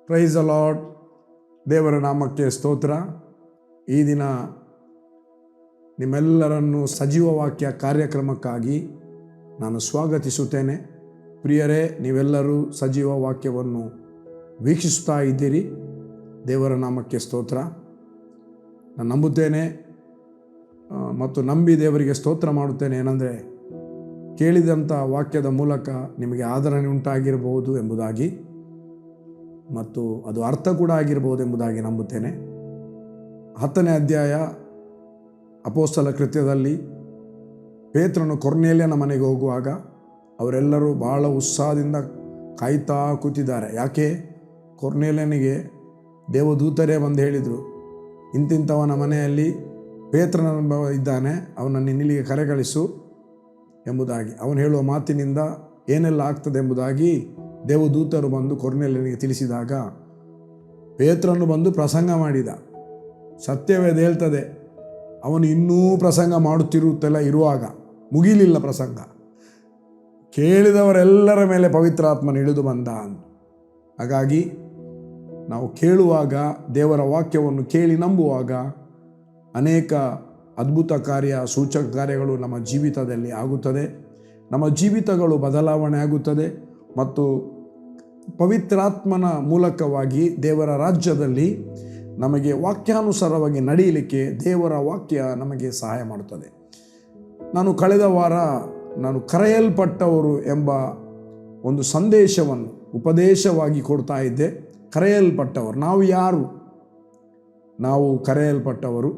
Praise the lord. ದೇವರ ನಾಮಕ್ಕೆ ಸ್ತೋತ್ರ. ಈ ದಿನ ನಿಮ್ಮೆಲ್ಲರನ್ನು ಸಜೀವ ವಾಕ್ಯ ಕಾರ್ಯಕ್ರಮಕ್ಕಾಗಿ ನಾನು ಸ್ವಾಗತಿಸುತ್ತೇನೆ. ಪ್ರಿಯರೇ, ನೀವೆಲ್ಲರೂ ಸಜೀವ ವಾಕ್ಯವನ್ನು ವೀಕ್ಷಿಸ್ತಾ ಇದ್ದೀರಿ. ದೇವರ ನಾಮಕ್ಕೆ ಸ್ತೋತ್ರ. ನಾನು ನಂಬುತ್ತೇನೆ ಮತ್ತು ನಂಬಿ ದೇವರಿಗೆ ಸ್ತೋತ್ರ ಮಾಡುತ್ತೇನೆ. ಏನಂದರೆ, ಕೇಳಿದಂಥ ವಾಕ್ಯದ ಮೂಲಕ ನಿಮಗೆ ಆದರಣೆ ಉಂಟಾಗಿರಬಹುದು ಎಂಬುದಾಗಿ ಮತ್ತು ಅದು ಅರ್ಥ ಕೂಡ ಆಗಿರಬಹುದು ಎಂಬುದಾಗಿ ನಂಬುತ್ತೇನೆ. 10ನೇ ಅಧ್ಯಾಯ ಅಪೊಸ್ತಲ ಕೃತ್ಯದಲ್ಲಿ ಪೇತ್ರನು ಕೊರ್ನೇಲ್ಯನ ಮನೆಗೆ ಹೋಗುವಾಗ ಅವರೆಲ್ಲರೂ ಬಹಳ ಉತ್ಸಾಹದಿಂದ ಕಾಯ್ತಾ ಕೂತಿದ್ದಾರೆ. ಯಾಕೆ? ಕೊರ್ನೇಲ್ಯನಿಗೆ ದೇವದೂತರೇ ಬಂದು ಹೇಳಿದರು, ಇಂತಿಂಥವನ ಮನೆಯಲ್ಲಿ ಪೇತ್ರನ ಇದ್ದಾನೆ, ಅವನನ್ನು ಇಲ್ಲಿಗೆ ಕರೆಕಳಿಸು ಎಂಬುದಾಗಿ. ಅವನು ಹೇಳುವ ಮಾತಿನಿಂದ ಏನೆಲ್ಲ ಆಗ್ತದೆ ಎಂಬುದಾಗಿ ದೇವದೂತರು ಬಂದು ಕೊರ್ನೇಲ್ಯನಿಗೆ ತಿಳಿಸಿದಾಗ ಪೇತ್ರನು ಬಂದು ಪ್ರಸಂಗ ಮಾಡಿದ. ಸತ್ಯವೇದ ಹೇಳ್ತದೆ, ಅವನು ಇನ್ನೂ ಪ್ರಸಂಗ ಮಾಡುತ್ತಿರುತ್ತಲ್ಲ ಇರುವಾಗ ಮುಗಿಲಿಲ್ಲ ಪ್ರಸಂಗ. ಕೇಳಿದವರೆಲ್ಲರ ಮೇಲೆ ಪವಿತ್ರಾತ್ಮನ ಇಳಿದು ಬಂದ. ಹಾಗಾಗಿ ನಾವು ಕೇಳುವಾಗ, ದೇವರ ವಾಕ್ಯವನ್ನು ಕೇಳಿ ನಂಬುವಾಗ ಅನೇಕ ಅದ್ಭುತ ಕಾರ್ಯ, ಸೂಚಕ ಕಾರ್ಯಗಳು ನಮ್ಮ ಜೀವಿತದಲ್ಲಿ ಆಗುತ್ತದೆ. ನಮ್ಮ ಜೀವಿತಗಳು ಬದಲಾವಣೆ ಆಗುತ್ತದೆ ಮತ್ತು ಪವಿತ್ರಾತ್ಮನ ಮೂಲಕವಾಗಿ ದೇವರ ರಾಜ್ಯದಲ್ಲಿ ನಮಗೆ ವಾಕ್ಯಾನುಸಾರವಾಗಿ ನಡೆಯಲಿಕ್ಕೆ ದೇವರ ವಾಕ್ಯ ನಮಗೆ ಸಹಾಯ ಮಾಡುತ್ತದೆ. ನಾನು ಕಳೆದ ವಾರ ಕರೆಯಲ್ಪಟ್ಟವರು ಎಂಬ ಒಂದು ಸಂದೇಶವನ್ನು ಉಪದೇಶವಾಗಿ ಕೊಡ್ತಾ ಇದ್ದೆ. ಕರೆಯಲ್ಪಟ್ಟವರು ನಾವು ಯಾರು? ನಾವು ಕರೆಯಲ್ಪಟ್ಟವರು.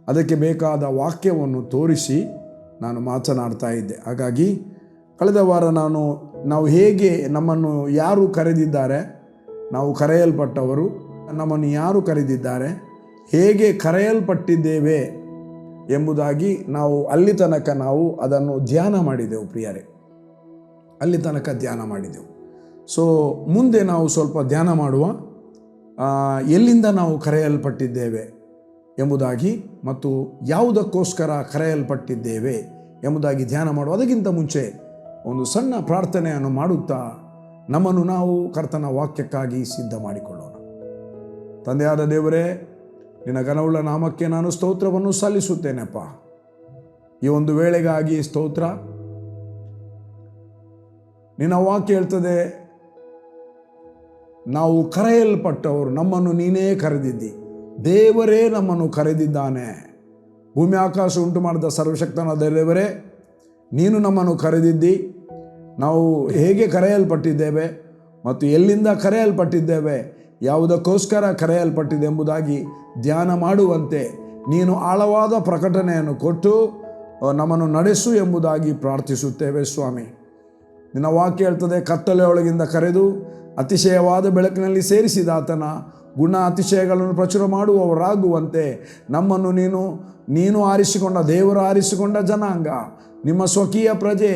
ಅದಕ್ಕೆ ಬೇಕಾದ ವಾಕ್ಯವನ್ನು ತೋರಿಸಿ ನಾನು ಮಾತನಾಡ್ತಾ ಇದ್ದೆ. ಹಾಗಾಗಿ ಕಳೆದ ವಾರ ನಾವು ಹೇಗೆ ನಮ್ಮನ್ನು ಯಾರು ಕರೆದಿದ್ದಾರೆ, ನಾವು ಕರೆಯಲ್ಪಟ್ಟವರು, ನಮ್ಮನ್ನು ಯಾರು ಕರೆದಿದ್ದಾರೆ, ಹೇಗೆ ಕರೆಯಲ್ಪಟ್ಟಿದ್ದೇವೆ ಎಂಬುದಾಗಿ ಅಲ್ಲಿ ತನಕ ನಾವು ಅದನ್ನು ಧ್ಯಾನ ಮಾಡಿದೆವು. ಪ್ರಿಯರೇ, ಅಲ್ಲಿ ತನಕ ಧ್ಯಾನ ಮಾಡಿದೆವು. ಸೊ ಮುಂದೆ ನಾವು ಸ್ವಲ್ಪ ಧ್ಯಾನ ಮಾಡುವ, ಎಲ್ಲಿಂದ ನಾವು ಕರೆಯಲ್ಪಟ್ಟಿದ್ದೇವೆ ಎಂಬುದಾಗಿ ಮತ್ತು ಯಾವುದಕ್ಕೋಸ್ಕರ ಕರೆಯಲ್ಪಟ್ಟಿದ್ದೇವೆ ಎಂಬುದಾಗಿ ಧ್ಯಾನ ಮಾಡುವ. ಅದಕ್ಕಿಂತ ಮುಂಚೆ ಒಂದು ಸಣ್ಣ ಪ್ರಾರ್ಥನೆಯನ್ನು ಮಾಡುತ್ತಾ ನಮ್ಮನ್ನು ನಾವು ಕರ್ತನ ವಾಕ್ಯಕ್ಕಾಗಿ ಸಿದ್ಧ ಮಾಡಿಕೊಳ್ಳೋಣ. ತಂದೆಯಾದ ದೇವರೇ, ನಿನ್ನ ಘನವುಳ್ಳ ನಾಮಕ್ಕೆ ನಾನು ಸ್ತೋತ್ರವನ್ನು ಸಲ್ಲಿಸುತ್ತೇನೆಪ್ಪ. ಈ ಒಂದು ವೇಳೆಗಾಗಿ ಸ್ತೋತ್ರ. ನಿನ್ನ ವಾಕ್ಯ ಹೇಳ್ತದೆ, ನಾವು ಕರೆಯಲ್ಪಟ್ಟವರು, ನಮ್ಮನ್ನು ನೀನೇ ಕರೆದಿದ್ದಿ. ದೇವರೇ ನಮ್ಮನ್ನು ಕರೆದಿದ್ದಾನೆ. ಭೂಮಿ ಆಕಾಶ ಉಂಟು ಮಾಡಿದ ಸರ್ವಶಕ್ತನಾದ ದೇವರೇ, ನೀನು ನಮ್ಮನ್ನು ಕರೆದಿದ್ದಿ. ನಾವು ಹೇಗೆ ಕರೆಯಲ್ಪಟ್ಟಿದ್ದೇವೆ ಮತ್ತು ಎಲ್ಲಿಂದ ಕರೆಯಲ್ಪಟ್ಟಿದ್ದೇವೆ, ಯಾವುದಕ್ಕೋಸ್ಕರ ಕರೆಯಲ್ಪಟ್ಟಿದೆ ಎಂಬುದಾಗಿ ಧ್ಯಾನ ಮಾಡುವಂತೆ ನೀನು ಆಳವಾದ ಪ್ರಕಟಣೆಯನ್ನು ಕೊಟ್ಟು ನಮ್ಮನ್ನು ನಡೆಸು ಎಂಬುದಾಗಿ ಪ್ರಾರ್ಥಿಸುತ್ತೇವೆ ಸ್ವಾಮಿ. ನಿನ್ನ ವಾಕ್ಯ ಹೇಳ್ತದೆ, ಕತ್ತಲೆಯೊಳಗಿಂದ ಕರೆದು ಅತಿಶಯವಾದ ಬೆಳಕಿನಲ್ಲಿ ಸೇರಿಸಿದ ಆತನ ಗುಣ ಅತಿಶಯಗಳನ್ನು ಪ್ರಚುರ ಮಾಡುವವರಾಗುವಂತೆ ನಮ್ಮನ್ನು ನೀನು ಆರಿಸಿಕೊಂಡ, ದೇವರು ಆರಿಸಿಕೊಂಡ ಜನಾಂಗ, ನಿಮ್ಮ ಸ್ವಕೀಯ ಪ್ರಜೆ,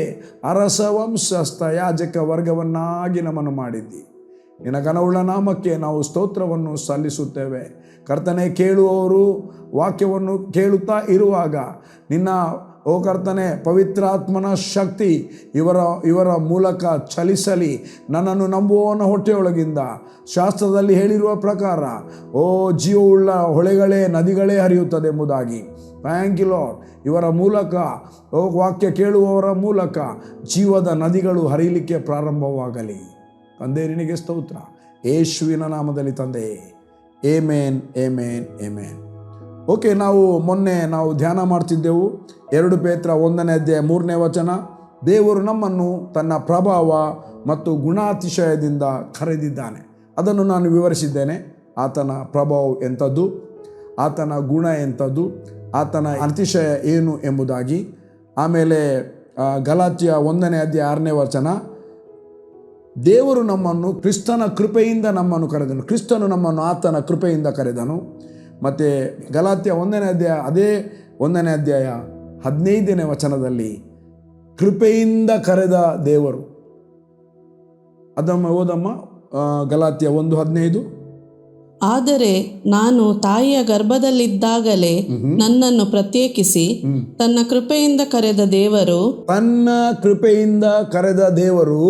ಅರಸ ವಂಶಸ್ಥ ಯಾಜಕ ವರ್ಗವನ್ನಾಗಿ ನಮ್ಮನ್ನು ಮಾಡಿದ್ದಿ. ನಿನ್ನ ಘನವುಳ್ಳ ನಾಮಕ್ಕೆ ನಾವು ಸ್ತೋತ್ರವನ್ನು ಸಲ್ಲಿಸುತ್ತೇವೆ. ಕರ್ತನೆ, ಕೇಳುವವರು ವಾಕ್ಯವನ್ನು ಕೇಳುತ್ತಾ ಇರುವಾಗ ಓ ಕರ್ತನೆ, ಪವಿತ್ರಾತ್ಮನ ಶಕ್ತಿ ಇವರ ಮೂಲಕ ಚಲಿಸಲಿ. ನನ್ನನ್ನು ನಂಬುವವನ ಹೊಟ್ಟೆಯೊಳಗಿಂದ ಶಾಸ್ತ್ರದಲ್ಲಿ ಹೇಳಿರುವ ಪ್ರಕಾರ ಜೀವವುಳ್ಳ ಹೊಳೆಗಳೇ, ನದಿಗಳೇ ಹರಿಯುತ್ತದೆ ಎಂಬುದಾಗಿ. Thank you lord. ಇವರ ಮೂಲಕ, ವಾಕ್ಯ ಕೇಳುವವರ ಮೂಲಕ ಜೀವದ ನದಿಗಳು ಹರಿಯಲಿಕ್ಕೆ ಪ್ರಾರಂಭವಾಗಲಿ. ತಂದೆ, ನಿನಗೆ ಸ್ತೋತ್ರ. ಯೇಸುವಿನ ನಾಮದಲ್ಲಿ ತಂದೆ, ಆಮೆನ್, ಆಮೆನ್, ಆಮೆನ್. ಓಕೆ, ಮೊನ್ನೆ ನಾವು ಧ್ಯಾನ ಮಾಡ್ತಿದ್ದೆವು 2 ಪೇತ್ರ 1ನೇ ಅಧ್ಯಾಯ 3ನೇ ವಚನ. ದೇವರು ನಮ್ಮನ್ನು ತನ್ನ ಪ್ರಭಾವ ಮತ್ತು ಗುಣಾತಿಶಯದಿಂದ ಕರೆದಿದ್ದಾನೆ. ಅದನ್ನು ನಾನು ವಿವರಿಸಿದ್ದೇನೆ. ಆತನ ಪ್ರಭಾವ ಎಂಥದ್ದು, ಆತನ ಗುಣ ಎಂಥದ್ದು, ಆತನ ಅತಿಶಯ ಏನು ಎಂಬುದಾಗಿ. ಆಮೇಲೆ ಗಲಾತ್ಯ 1ನೇ ಅಧ್ಯಾಯ 6ನೇ ವಚನ, ದೇವರು ನಮ್ಮನ್ನು ಕ್ರಿಸ್ತನ ಕೃಪೆಯಿಂದ ನಮ್ಮನ್ನು ಕರೆದನು. ಕ್ರಿಸ್ತನು ನಮ್ಮನ್ನು ಆತನ ಕೃಪೆಯಿಂದ ಕರೆದನು. ಮತ್ತು ಗಲಾತ್ಯ 1ನೇ ಅಧ್ಯಾಯ, ಅದೇ 1ನೇ ಅಧ್ಯಾಯ 15ನೇ ವಚನದಲ್ಲಿ ಕೃಪೆಯಿಂದ ಕರೆದ ದೇವರು. ಅದಮ್ಮ ಓದಮ್ಮ, ಗಲಾತ್ಯ 1:15. ಆದರೆ ನಾನು ತಾಯಿಯ ಗರ್ಭದಲ್ಲಿದ್ದಾಗಲೇ ನನ್ನನ್ನು ಪ್ರತ್ಯೇಕಿಸಿ ತನ್ನ ಕೃಪೆಯಿಂದ ಕರೆದ ದೇವರು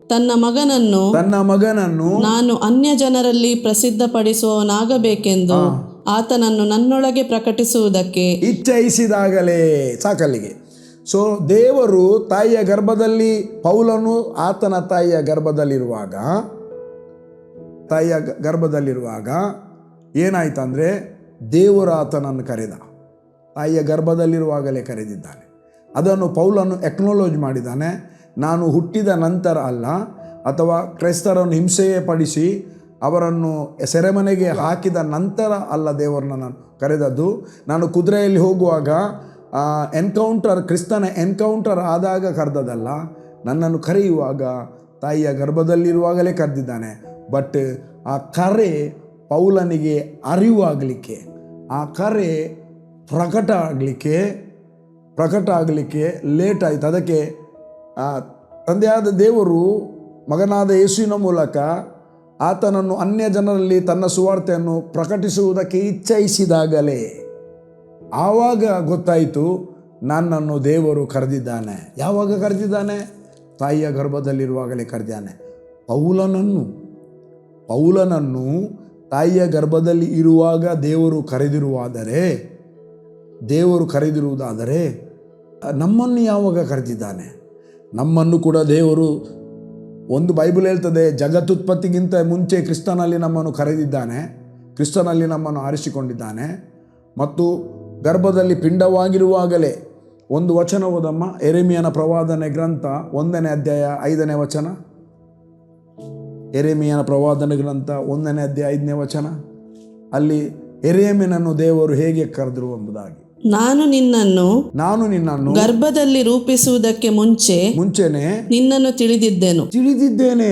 ತನ್ನ ಮಗನನ್ನು ನಾನು ಅನ್ಯ ಜನರಲ್ಲಿ ಪ್ರಸಿದ್ಧಪಡಿಸುವವನಾಗಬೇಕೆಂದು ಆತನನ್ನು ನನ್ನೊಳಗೆ ಪ್ರಕಟಿಸುವುದಕ್ಕೆ ಇಚ್ಛಯಿಸಿದಾಗಲೇ. ಸಾಕಲ್ಲಿಗೆ. ಸೊ ದೇವರು ತಾಯಿಯ ಗರ್ಭದಲ್ಲಿ, ಪೌಲನು ಆತನ ತಾಯಿಯ ಗರ್ಭದಲ್ಲಿರುವಾಗ ಏನಾಯ್ತಂದರೆ, ದೇವರು ಆತನನ್ನು ಕರೆದ. ತಾಯಿಯ ಗರ್ಭದಲ್ಲಿರುವಾಗಲೇ ಕರೆದಿದ್ದಾನೆ. ಅದನ್ನು ಪೌಲನು ಎಕ್ನಾಲಜ್ ಮಾಡಿದ್ದಾನೆ. ನಾನು ಹುಟ್ಟಿದ ನಂತರ ಅಲ್ಲ, ಅಥವಾ ಕ್ರೈಸ್ತರನ್ನು ಹಿಂಸೆಯೇ ಪಡಿಸಿ ಅವರನ್ನು ಸೆರೆಮನೆಗೆ ಹಾಕಿದ ನಂತರ ಅಲ್ಲ ದೇವರನ್ನ ನಾನು ಕರೆದದ್ದು. ನಾನು ಕುದುರೆಯಲ್ಲಿ ಹೋಗುವಾಗ ಕ್ರಿಸ್ತನ ಎನ್ಕೌಂಟರ್ ಆದಾಗ ಕರೆದದಲ್ಲ, ನನ್ನನ್ನು ಕರೆಯುವಾಗ ತಾಯಿಯ ಗರ್ಭದಲ್ಲಿರುವಾಗಲೇ ಕರೆದಿದ್ದಾನೆ. ಬಟ್ ಆ ಕರೆ ಪೌಲನಿಗೆ ಅರಿವಾಗಲಿಕ್ಕೆ, ಆ ಕರೆ ಪ್ರಕಟ ಆಗಲಿಕ್ಕೆ ಲೇಟ್ ಆಯಿತು. ಅದಕ್ಕೆ ತಂದೆಯಾದ ದೇವರು ಮಗನಾದ ಯೇಸುವಿನ ಮೂಲಕ ಆತನನ್ನು ಅನ್ಯ ಜನರಲ್ಲಿ ತನ್ನ ಸುವಾರ್ತೆಯನ್ನು ಪ್ರಕಟಿಸುವುದಕ್ಕೆ ಇಚ್ಛಯಿಸಿದಾಗಲೇ ಆವಾಗ ಗೊತ್ತಾಯಿತು, ನನ್ನನ್ನು ದೇವರು ಕರೆದಿದ್ದಾನೆ. ಯಾವಾಗ ಕರೆದಿದ್ದಾನೆ? ತಾಯಿಯ ಗರ್ಭದಲ್ಲಿರುವಾಗಲೇ ಕರೆದಿದ್ದಾನೆ. ಪೌಲನನ್ನು ತಾಯಿಯ ಗರ್ಭದಲ್ಲಿ ಇರುವಾಗ ದೇವರು ಕರೆದಿರುವುದಾದರೆ ನಮ್ಮನ್ನು ಯಾವಾಗ ಕರೆದಿದ್ದಾನೆ? ನಮ್ಮನ್ನು ಕೂಡ ದೇವರು, ಒಂದು ಬೈಬಲ್ ಹೇಳ್ತದೆ, ಜಗತ್ತುತ್ಪತ್ತಿಗಿಂತ ಮುಂಚೆ ಕ್ರಿಸ್ತನಲ್ಲಿ ನಮ್ಮನ್ನು ಕರೆದಿದ್ದಾನೆ, ಕ್ರಿಸ್ತನಲ್ಲಿ ನಮ್ಮನ್ನು ಆರಿಸಿಕೊಂಡಿದ್ದಾನೆ. ಮತ್ತು ಗರ್ಭದಲ್ಲಿ ಪಿಂಡವಾಗಿರುವಾಗಲೇ, ಒಂದು ವಚನ ಓದಮ್ಮ, ಯೆರೆಮೀಯನ ಪ್ರವಾದನೆ ಗ್ರಂಥ 1ನೇ ಅಧ್ಯಾಯ 5ನೇ ವಚನ. ಯೆರೆಮೀಯನ ಪ್ರವಾದನೆ ಗ್ರಂಥ 1ನೇ ಅಧ್ಯಾಯ 5ನೇ ವಚನ. ಅಲ್ಲಿ ಯೆರೆಮೀಯನನ್ನು ದೇವರು ಹೇಗೆ ಕರೆದರು ಎಂಬುದಾಗಿ, ನಾನು ನಿನ್ನನ್ನು ಗರ್ಭದಲ್ಲಿ ರೂಪಿಸುವುದಕ್ಕೆ ಮುಂಚೆನೆ ನಿನ್ನನ್ನು ತಿಳಿದಿದ್ದೇನೆ.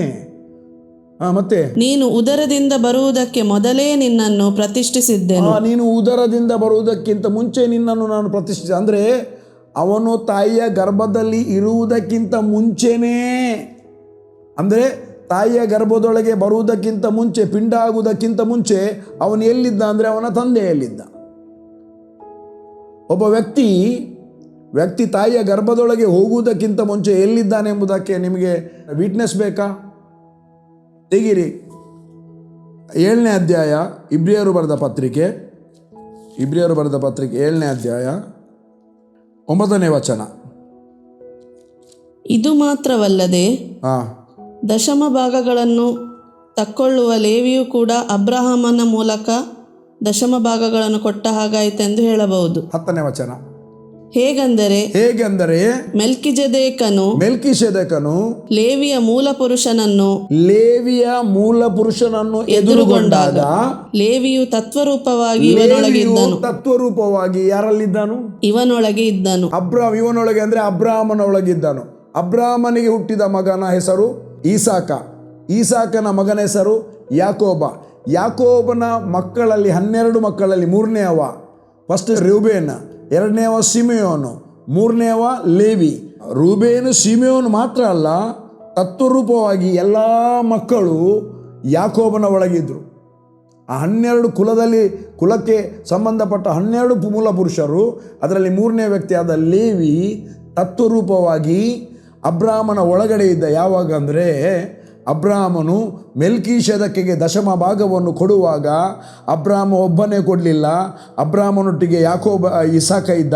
ಮತ್ತೆ ನೀನು ಉದರದಿಂದ ಬರುವುದಕ್ಕೆ ಮೊದಲೇ ನಿನ್ನನ್ನು ಪ್ರತಿಷ್ಠಿಸಿದ್ದೇನೆ. ನೀನು ಉದರದಿಂದ ಬರುವುದಕ್ಕಿಂತ ಮುಂಚೆ ನಿನ್ನನ್ನು ನಾನು ಪ್ರತಿಷ್ಠಿಸಿದೆ. ಅಂದರೆ ಅವನು ತಾಯಿಯ ಗರ್ಭದಲ್ಲಿ ಇರುವುದಕ್ಕಿಂತ ಮುಂಚೆನೇ, ಅಂದರೆ ತಾಯಿಯ ಗರ್ಭದೊಳಗೆ ಬರುವುದಕ್ಕಿಂತ ಮುಂಚೆ, ಪಿಂಡ ಆಗುವುದಕ್ಕಿಂತ ಮುಂಚೆ ಅವನು ಎಲ್ಲಿದ್ದ ಅಂದರೆ ಅವನ ತಂದೆಯಲ್ಲಿದ್ದ. ಒಬ್ಬ ವ್ಯಕ್ತಿ ತಾಯಿಯ ಗರ್ಭದೊಳಗೆ ಹೋಗುವುದಕ್ಕಿಂತ ಮುಂಚೆ ಎಲ್ಲಿದ್ದಾನೆ ಎಂಬುದಕ್ಕೆ ನಿಮಗೆ ವಿಟ್ನೆಸ್ ಬೇಕಾ? ತೆಗಿರಿ 7ನೇ ಅಧ್ಯಾಯ, ಇಬ್ರಿಯರು ಬರೆದ ಪತ್ರಿಕೆ 7ನೇ ಅಧ್ಯಾಯ 9ನೇ ವಚನ. ಇದು ಮಾತ್ರವಲ್ಲದೆ ದಶಮ ಭಾಗಗಳನ್ನು ತಕ್ಕೊಳ್ಳುವ ಲೇವಿಯು ಕೂಡ ಅಬ್ರಹಾಮನ ಮೂಲಕ ದಶಮ ಭಾಗಗಳನ್ನು ಕೊಟ್ಟ ಹಾಗಾಯಿತೆಂದು ಹೇಳಬಹುದು. 10ನೇ ವಚನ. ಹೇಗೆಂದರೆ ಮೆಲ್ಕಿಜೆದೇಕನು ಲೇವಿಯ ಮೂಲ ಪುರುಷನನ್ನು ಎದುರುಗೊಂಡಾಗ ಲೇವಿಯು ತತ್ವರೂಪವಾಗಿ ಯಾರಲ್ಲಿದ್ದನು? ಇವನೊಳಗೆ ಇದ್ದನು. ಇವನೊಳಗೆ ಅಂದರೆ ಅಬ್ರಾಹಮನ ಒಳಗಿದ್ದನು. ಅಬ್ರಾಹಮನಿಗೆ ಹುಟ್ಟಿದ ಮಗನ ಹೆಸರು ಈಸಾಕನ ಮಗನ ಹೆಸರು ಯಾಕೋಬನ ಮಕ್ಕಳಲ್ಲಿ 12 ಮಕ್ಕಳಲ್ಲಿ 3ನೇವ ಫಸ್ಟ್ ರೂಬೇನ್, 2ನೇವ ಸಿಮೆಯೋನು, 3ನೇವ ಲೇವಿ. ರೂಬೇನು ಸಿಮೆಯೋನು ಮಾತ್ರ ಅಲ್ಲ, ತತ್ವರೂಪವಾಗಿ ಎಲ್ಲ ಮಕ್ಕಳು ಯಾಕೋಬನ ಒಳಗಿದ್ರು. ಆ 12 ಕುಲಕ್ಕೆ ಸಂಬಂಧಪಟ್ಟ 12 ಮೂಲ ಪುರುಷರು, ಅದರಲ್ಲಿ 3ನೇ ವ್ಯಕ್ತಿಯಾದ ಲೇವಿ ತತ್ವರೂಪವಾಗಿ ಅಬ್ರಾಹಮನ ಒಳಗಡೆ ಇದ್ದ. ಯಾವಾಗ ಅಂದರೆ ಅಬ್ರಾಹಮನು ಮೆಲ್ಕಿಷೆದೆಕಗೆ ದಶಮ ಭಾಗವನ್ನು ಕೊಡುವಾಗ ಅಬ್ರಾಹಮ ಒಬ್ಬನೇ ಕೊಡಲಿಲ್ಲ. ಅಬ್ರಾಹಮನೊಟ್ಟಿಗೆ ಇಸಾಕ ಇದ್ದ,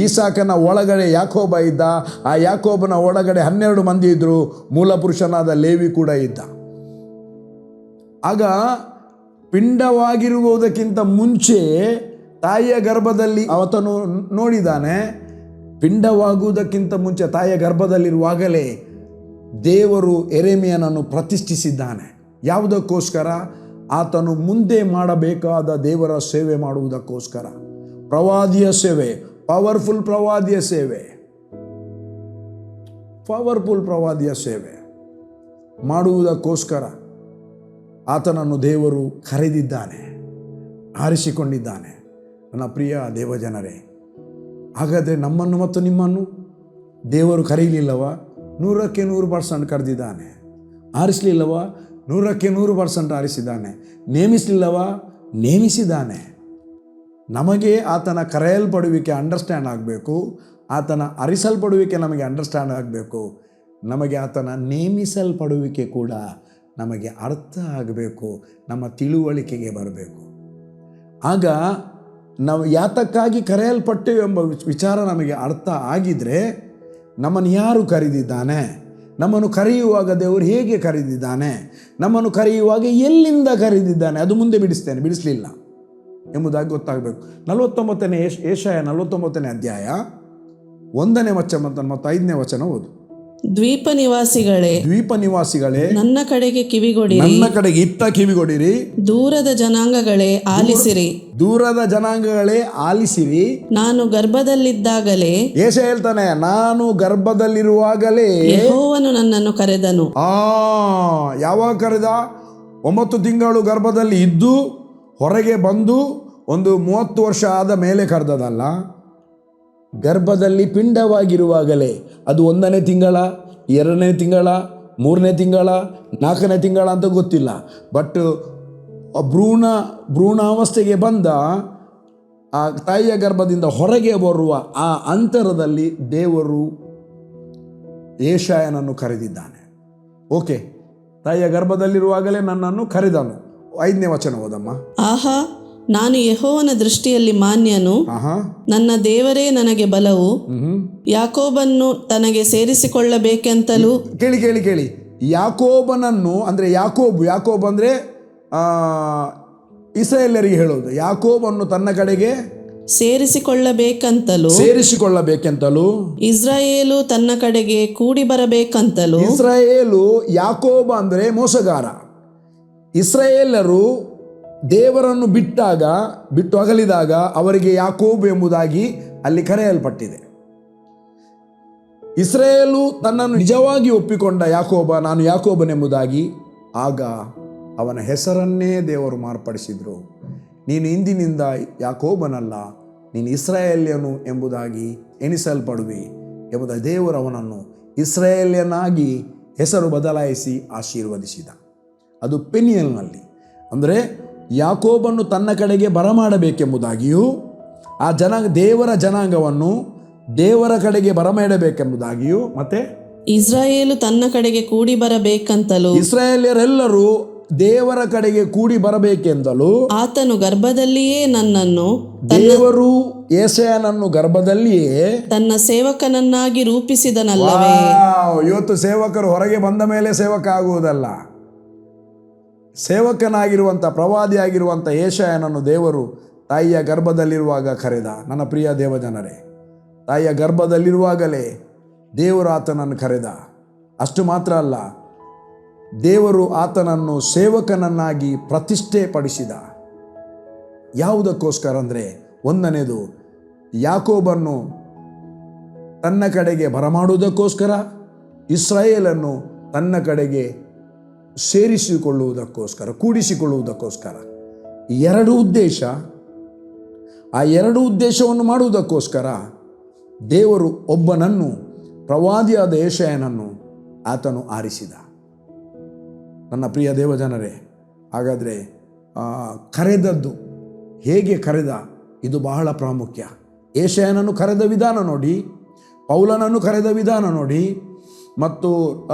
ಇಸಾಕನ ಒಳಗಡೆ ಯಾಕೋಬ ಇದ್ದ, ಆ ಯಾಕೋಬನ ಒಳಗಡೆ 12 ಮಂದಿ ಇದ್ದರು, ಮೂಲ ಪುರುಷನಾದ ಲೇವಿ ಕೂಡ ಇದ್ದ. ಆಗ ಪಿಂಡವಾಗಿರುವುದಕ್ಕಿಂತ ಮುಂಚೆ ತಾಯಿಯ ಗರ್ಭದಲ್ಲಿ ಆತನು ನೋಡಿದ್ದಾನೆ. ಪಿಂಡವಾಗುವುದಕ್ಕಿಂತ ಮುಂಚೆ ತಾಯಿಯ ಗರ್ಭದಲ್ಲಿರುವಾಗಲೇ ದೇವರು ಯೆರೆಮೀಯನನ್ನು ಪ್ರತಿಷ್ಠಿಸಿದ್ದಾನೆ. ಯಾವುದಕ್ಕೋಸ್ಕರ? ಆತನು ಮುಂದೆ ಮಾಡಬೇಕಾದ ದೇವರ ಸೇವೆ ಮಾಡುವುದಕ್ಕೋಸ್ಕರ. ಪ್ರವಾದಿಯ ಸೇವೆ, ಪವರ್ಫುಲ್ ಪ್ರವಾದಿಯ ಸೇವೆ ಮಾಡುವುದಕ್ಕೋಸ್ಕರ ಆತನನ್ನು ದೇವರು ಕರೆದಿದ್ದಾನೆ, ಆರಿಸಿಕೊಂಡಿದ್ದಾನೆ. ನನ್ನ ಪ್ರಿಯ ದೇವಜನರೇ, ಹಾಗಾದರೆ ನಮ್ಮನ್ನು ಮತ್ತು ನಿಮ್ಮನ್ನು ದೇವರು ಕರೀಲಿಲ್ಲವ? 100ಕ್ಕೆ 100% ಕರೆದಿದ್ದಾನೆ. ಆರಿಸಲಿಲ್ಲವ? 100ಕ್ಕೆ 100% ಆರಿಸಿದ್ದಾನೆ. ನೇಮಿಸಲಿಲ್ಲವ? ನೇಮಿಸಿದ್ದಾನೆ. ನಮಗೆ ಆತನ ಕರೆಯಲ್ಪಡುವಿಕೆ ಅಂಡರ್ಸ್ಟ್ಯಾಂಡ್ ಆಗಬೇಕು, ಆತನ ಅರಿಸಲ್ಪಡುವಿಕೆ ನಮಗೆ ಅಂಡರ್ಸ್ಟ್ಯಾಂಡ್ ಆಗಬೇಕು. ನಮಗೆ ಆತನ ನೇಮಿಸಲ್ಪಡುವಿಕೆ ಕೂಡ ನಮಗೆ ಅರ್ಥ ಆಗಬೇಕು, ನಮ್ಮ ತಿಳುವಳಿಕೆಗೆ ಬರಬೇಕು. ಆಗ ನಾವು ಯಾತಕ್ಕಾಗಿ ಕರೆಯಲ್ಪಟ್ಟೆವು ಎಂಬ ವಿಚಾರ ನಮಗೆ ಅರ್ಥ ಆಗಿದರೆ, ನಮ್ಮನ್ನು ಯಾರು ಕರೆದಿದ್ದಾನೆ, ನಮ್ಮನ್ನು ಕರೆಯುವಾಗ ದೇವರು ಹೇಗೆ ಕರೆದಿದ್ದಾನೆ, ನಮ್ಮನ್ನು ಕರೆಯುವಾಗ ಎಲ್ಲಿಂದ ಕರೆದಿದ್ದಾನೆ, ಅದು ಮುಂದೆ ಬಿಡಿಸಲಿಲ್ಲ ಎಂಬುದಾಗಿ ಗೊತ್ತಾಗಬೇಕು. 49ನೇ ಯೆಶಾಯ 49ನೇ ಅಧ್ಯಾಯ 1ನೇ ವಚನ ಮತ್ತು 5ನೇ ವಚನ ಓದು. ದ್ವೀಪ ನಿವಾಸಿಗಳೇ ನನ್ನ ಕಡೆಗೆ ಇತ್ತ ಕಿವಿಗೊಡಿರಿ. ದೂರದ ಜನಾಂಗಗಳೇ ಆಲಿಸಿರಿ. ನಾನು ಗರ್ಭದಲ್ಲಿದ್ದಾಗಲೇ, ಯೆಶಾಯ ಹೇಳ್ತಾನೆ, ನಾನು ಗರ್ಭದಲ್ಲಿರುವಾಗಲೇ ಯೆಹೋವನು ನನ್ನನ್ನು ಕರೆದನು. ಯಾವಾಗ ಕರೆದ? 9 ತಿಂಗಳು ಗರ್ಭದಲ್ಲಿ ಇದ್ದು ಹೊರಗೆ ಬಂದು ಒಂದು 30 ವರ್ಷ ಆದ ಮೇಲೆ ಕರೆದದಲ್ಲ. ಗರ್ಭದಲ್ಲಿ ಪಿಂಡವಾಗಿರುವಾಗಲೇ, ಅದು 1ನೇ ತಿಂಗಳ, 2ನೇ ತಿಂಗಳ, 3ನೇ ತಿಂಗಳ, 4ನೇ ತಿಂಗಳ ಅಂತ ಗೊತ್ತಿಲ್ಲ. ಬಟ್ ಭ್ರೂಣಾವಸ್ಥೆಗೆ ಬಂದ ಆ ತಾಯಿಯ ಗರ್ಭದಿಂದ ಹೊರಗೆ ಬರುವ ಆ ಅಂತರದಲ್ಲಿ ದೇವರು ಯೆಶಾಯನನ್ನು ಕರೆದಿದ್ದಾನೆ. ಓಕೆ, ತಾಯಿಯ ಗರ್ಭದಲ್ಲಿರುವಾಗಲೇ ನನ್ನನ್ನು ಕರೆದನು. 5ನೇ ವಚನ ಓದಮ್ಮ. ಆಹಾ, ನಾನು ಯೆಹೋವನ ದೃಷ್ಟಿಯಲ್ಲಿ ಮಾನ್ಯನು, ನನ್ನ ದೇವರೇ ನನಗೆ ಬಲವು. ಯಾಕೋಬನ್ನು ತನಗೆ ಸೇರಿಸಿಕೊಳ್ಳಬೇಕೆಂತಲೂ. ಕೇಳಿ, ಯಾಕೋಬನನ್ನು ಅಂದರೆ ಯಾಕೋಬ್ ಅಂದರೆ ಇಸ್ರಾಯೇಲರಿಗೆ ಹೇಳೋದು. ಯಾಕೋಬನ್ನು ತನ್ನ ಕಡೆಗೆ ಸೇರಿಸಿಕೊಳ್ಳಬೇಕೆಂತಲೂ, ಇಸ್ರಾಯೇಲು ತನ್ನ ಕಡೆಗೆ ಕೂಡಿ ಬರಬೇಕಂತಲೂ. ಇಸ್ರಾಯೇಲು, ಯಾಕೋಬ ಅಂದರೆ ಮೋಸಗಾರ. ಇಸ್ರಾಯೇಲರು ದೇವರನ್ನು ಬಿಟ್ಟು ಅಗಲಿದಾಗ ಅವರಿಗೆ ಯಾಕೋಬ್ ಎಂಬುದಾಗಿ ಅಲ್ಲಿ ಕರೆಯಲ್ಪಟ್ಟಿದೆ. ಇಸ್ರಾಯೇಲು ತನ್ನನ್ನು ನಿಜವಾಗಿ ಒಪ್ಪಿಕೊಂಡ ಯಾಕೋಬ, ನಾನು ಯಾಕೋಬನೆಂಬುದಾಗಿ, ಆಗ ಅವನ ಹೆಸರನ್ನೇ ದೇವರು ಮಾರ್ಪಡಿಸಿದರು. ನೀನು ಇಂದಿನಿಂದ ಯಾಕೋಬನಲ್ಲ, ನೀನು ಇಸ್ರಾಯೇಲ್ಯನು ಎಂಬುದಾಗಿ ಎಣಿಸಲ್ಪಡುವಿ ಎಂಬುದಾಗಿ ದೇವರು ಅವನನ್ನು ಇಸ್ರಾಯೇಲ್ಯನಾಗಿ ಹೆಸರು ಬದಲಾಯಿಸಿ ಆಶೀರ್ವದಿಸಿದ. ಅದು ಪೆನಿಯಲ್ನಲ್ಲಿ. ಅಂದರೆ ಯಾಕೋಬನ್ನು ತನ್ನ ಕಡೆಗೆ ಬರಮಾಡಬೇಕೆಂಬುದಾಗಿಯೂ, ಆ ದೇವರ ಜನಾಂಗವನ್ನು ದೇವರ ಕಡೆಗೆ ಬರಮಾಡಬೇಕೆಂಬುದಾಗಿಯೂ, ಮತ್ತೆ ಇಸ್ರಾಯೇಲು ತನ್ನ ಕಡೆಗೆ ಕೂಡಿ ಬರಬೇಕಂತಲೂ, ಇಸ್ರಾಯೇಲ್ಯರೆಲ್ಲರೂ ದೇವರ ಕಡೆಗೆ ಕೂಡಿ ಬರಬೇಕೆಂದಲೂ, ಆತನು ಗರ್ಭದಲ್ಲಿಯೇ ನನ್ನನ್ನು, ದೇವರು ಯೆಶಾಯನನ್ನು ಗರ್ಭದಲ್ಲಿಯೇ ತನ್ನ ಸೇವಕನನ್ನಾಗಿ ರೂಪಿಸಿದನಲ್ಲವೇ. ಇವತ್ತು ಸೇವಕರು ಹೊರಗೆ ಬಂದ ಮೇಲೆ ಸೇವಕ ಆಗುವುದಲ್ಲ. ಸೇವಕನಾಗಿರುವಂಥ, ಪ್ರವಾದಿಯಾಗಿರುವಂಥ ಯೆಶಾಯನನ್ನು ದೇವರು ತಾಯಿಯ ಗರ್ಭದಲ್ಲಿರುವಾಗ ಕರೆದ. ನನ್ನ ಪ್ರಿಯ ದೇವಜನರೇ, ತಾಯಿಯ ಗರ್ಭದಲ್ಲಿರುವಾಗಲೇ ದೇವರು ಆತನನ್ನು ಕರೆದ. ಅಷ್ಟು ಮಾತ್ರ ಅಲ್ಲ, ದೇವರು ಆತನನ್ನು ಸೇವಕನನ್ನಾಗಿ ಪ್ರತಿಷ್ಠೆ ಪಡಿಸಿದ. ಯಾವುದಕ್ಕೋಸ್ಕರ ಅಂದರೆ, 1ನೇದು ಯಾಕೋಬನ್ನು ತನ್ನ ಕಡೆಗೆ ಬರಮಾಡುವುದಕ್ಕೋಸ್ಕರ, ಇಸ್ರಾಯೇಲನ್ನು ತನ್ನ ಕಡೆಗೆ ಸೇರಿಸಿಕೊಳ್ಳುವುದಕ್ಕೋಸ್ಕರ, ಕೂಡಿಸಿಕೊಳ್ಳುವುದಕ್ಕೋಸ್ಕರ. 2 ಉದ್ದೇಶ. ಆ 2 ಉದ್ದೇಶವನ್ನು ಮಾಡುವುದಕ್ಕೋಸ್ಕರ ದೇವರು ಒಬ್ಬನನ್ನು, ಪ್ರವಾದಿಯಾದ ಯೆಶಾಯನನ್ನು ಆತನು ಆರಿಸಿದ. ನನ್ನ ಪ್ರಿಯ ದೇವಜನರೇ, ಹಾಗಾದರೆ ಕರೆದದ್ದು ಹೇಗೆ ಕರೆದ, ಇದು ಬಹಳ ಪ್ರಾಮುಖ್ಯ. ಯೆಶಾಯನನ್ನು ಕರೆದ ವಿಧಾನ ನೋಡಿ, ಪೌಲನನ್ನು ಕರೆದ ವಿಧಾನ ನೋಡಿ, ಮತ್ತು